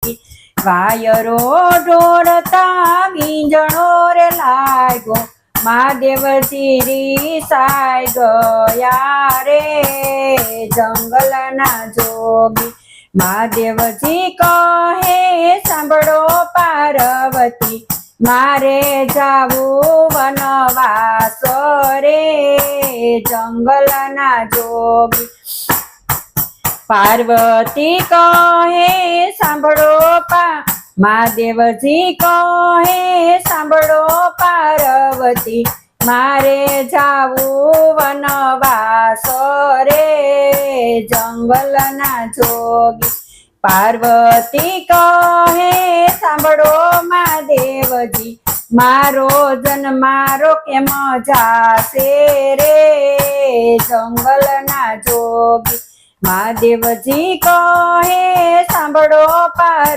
જોગી વાયરો ઢોળતા વીંજણો રે લાગ્યો મહાદેવજી રીસાઈ ગયા રે જંગલના જોગી મહાદેવજી કહે સાંભળો પાર્વતી મારે જાવું વનવાસ રે જંગલના જોગી પાર્વતી કહે સાંભળો મહાદેવજી કહે સાંભળો પાર્વતી મારે જાવું વનવાસ રે જંગલના જોગી પાર્વતી કહે સાંભળો મહાદેવજી મારો જન્મારો કેમ જાશે રે જંગલના જોગી મહાદેવજી કહે સાંભળો